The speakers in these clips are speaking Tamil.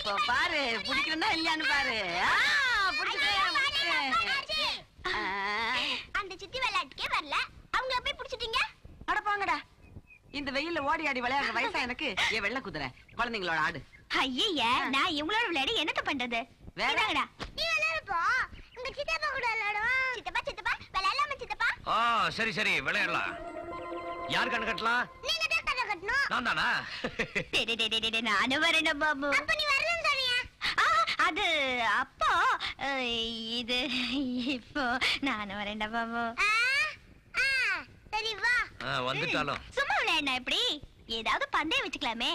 இப்போ பாரு பிடிக்கிறா இல்லையான்னு பாரு. அந்த சித்தி விளையாட்டுக்கே வரல, அவங்கள போய் பிடிச்சிட்டீங்க. அட போங்கடா, இந்த வெயில்ல ஓடி ஆடி விளையாடுற வயசா எனக்கு. ஏன் வெள்ளை குதிரை குழந்தைங்களோட ஆடு. ஐயா, நான் இவங்களோட விளையாடி என்னத்த பண்றது? வேறடா, நீ விளையாடுப்போ, உங்க சித்தப்பா கூட விளையாடுவோம். சித்தப்பா சித்தப்பா விளையாடலாமா சித்தப்பா? சரி சரி விளையாடலாம். யார் கண்ணு கட்டலாம்? நீங்க தான் கண்ணு கட்டணும். நான் தானா? நானும் வரேன் பாபு. அப்ப நீ வரலன்னு சொன்னியா? அது அப்போ இது இப்போ நானும் வரேன்டா பாபு. சரி வா. வந்துட்டாலும் சும்மா விளையாடினா எப்படி? ஏதாவது பந்தயம் வச்சுக்கலாமே.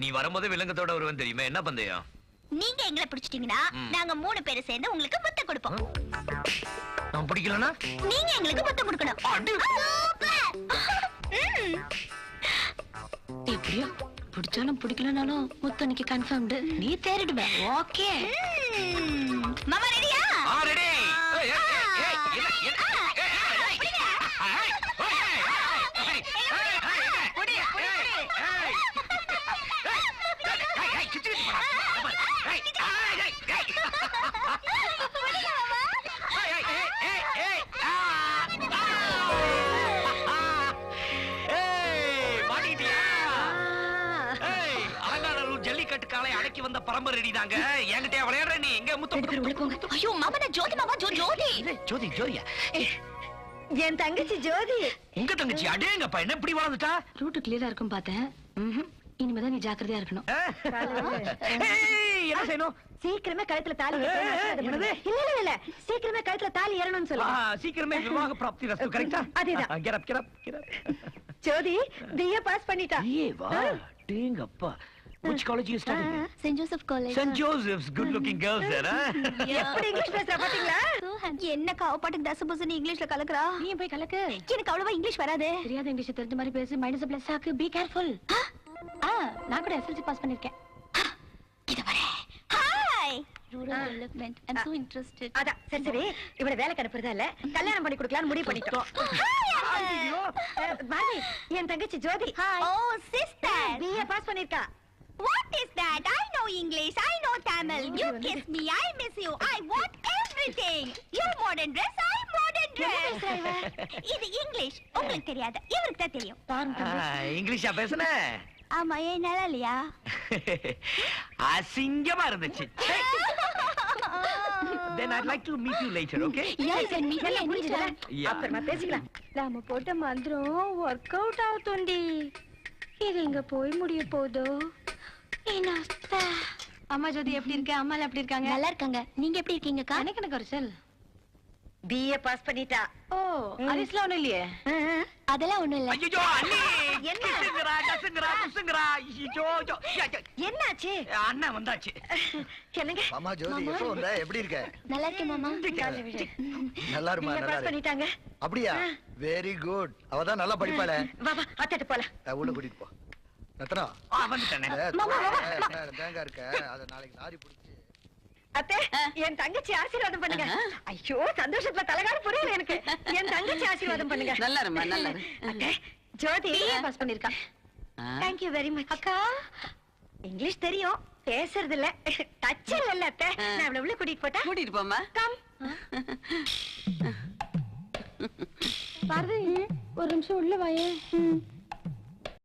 நீ வரும்போது விலங்கத்தோட வருவன் தெரியுமே. என்ன பந்தயம்? நீங்க எங்களை பிடிச்சிட்டீங்கன்னா நாங்க 3 பேரும் சேர்ந்து உங்களுக்கு முத்தம் கொடுப்போம். நான் பிடிக்கலனா நீங்க எங்களுக்கு முத்தம் கொடுக்கணும். எப்படியோ பிடிச்சாலும் பிடிக்கலனாலும் முத்தனிக்கு கன்ஃபார்ம்டு. நீ தேறிடுவே. ஓகே மாமா ரெடியா? ரெடி. ஜல்லிக்கட்டு காலை அடக்கி வந்த பரம்பரை ரெடிதாங்க. என்கிட்ட விளையாடுற நீ எங்க முத்தம்? ஐயோ மாமா, நான் ஜோதி மாமா. ஜோதி ஜோதி ஜோதியா? என் தங்கச்சி ஜோதி. உங்க தங்கச்சி? அடேங்கப்பா, என்ன இப்படி வளர்ந்துட்டா? ரூட் கிளியரா இருக்கும் பார்த்தேன். இனிமேதான் நீ ஜாக்கிரதையா இருக்கணும். என்ன செய்யணும்? சீக்கிரமே கழுத்துல தாலி. இல்ல சீக்கிரமே கழுத்துல தாலி ஏறணும்னு சொல்லு. சீக்கிரமே விவாக பிராப்தி ரஸ்து. கரெக்ட்டா? அதேதான். Get up. Jyothi BA pass பண்ணிட்டா. பிஏ வா? டேங்கப்பா. Which college you studied? St. Joseph College. St. Joseph's good looking girls there, huh? எப்படி இங்கிலீஷ் பேசுற பாத்தீங்களா? என்ன காவப்பாட்டுக்கு தசபுசு இங்கிலீஷ்ல கலக்குறா? நீ போய் கலக்கு. எனக்கு அவ்வளவா இங்கிலீஷ் வராது. தெரியாத இங்கிலீஷ் தெரிஞ்ச மாதிரி பேசு. மைனஸ் பிளஸ் ஆக்கு. Be careful. நான் கூட எஸ்எல்சி பாஸ் பண்ணிருக்கேன். இது வர. Hi. Rural development. I'm so interested. அத சரி இவளை வேலைக்கு அனுப்புறதா இல்ல, கல்யாணம் பண்ணி கொடுக்கலாம்னு முடிவு பண்ணிட்டோம். பாரதி, என் தங்கச்சி ஜோதி. Oh, sister. பிஏ பாஸ் பண்ணிருக்கா. What is that? I know English. I know Tamil. You kiss me. I miss you. I want everything. You modern dress. I modern dress. இது இங்கிலீஷ். உங்களுக்கு தெரியாது. இவருக்கு தான் தெரியும். இங்கிலீஷா பேசுன? ஆமா, ஏன் நல்லா இல்லையா? அசிங்கமா இருந்துச்சு. Then I'd like to meet you later, okay? Yeah, you can meet me anytime. அப்புறமா பேசிக்கலாம். நாம போட்ட மந்திரம் வொர்க் அவுட் ஆவுதுண்டி. இது எங்க போய் முடிய போதோ? அம்மா ஜோதி எப்படி இருக்க? அம்மா எப்படி இருக்காங்க? நல்லா இருக்காங்க. நீங்க எப்படி இருக்கீங்கக்கா? எனக்கு ஒரு செல் பிஏ பாஸ் பண்ணிட்டா. ஓ, அரிஸ்ல ஒண்ணும் இல்லையே? அதெல்லாம் ஒண்ணும் இல்ல. ஐயோ அண்ணி, என்ன குசுங்கறா. ஐயோ என்னாச்சு? அண்ணா வந்தாச்சு. என்னங்க மாமா ஜோதி எப்போ வந்த? எப்படி இருக்க? நல்லா இருக்கேன் மாமா. நல்லா இருமா. நல்லா பாஸ் பண்ணிட்டாங்க. அப்படியா? Very good. அவ தான் நல்லா படிப்பாளே. வா வா அத்தட்ட போலாம். உள்ள கூட்டிட்டு போ. நத்தனா வந்துட்டேனே. தேங்காய் இருக்க, அத நாளைக்கு லாரி பிடிச்சு. அத்தை, என் தங்கச்சி ஆசீர்வாதம் பண்ணுங்க. ஐயோ சந்தோஷத்துல தலகால புரியல எனக்கு. என் தங்கச்சி ஆசீர்வாதம் பண்ணுங்க. நல்லா இருமா, நல்லா இரு. அத்தை, ஜோதி பாஸ் பண்ணிருக்கா. Thank you very much. அக்கா, இங்கிலீஷ் தெரியும், பேசுறது இல்ல. டச் இல்ல அத்தை. நான் அவளை உள்ள கூட்டிட்டு போட்டா? கூட்டிட்டு போமா. கம். பாரதி, ஒரு நிமிஷம் உள்ள வாயே.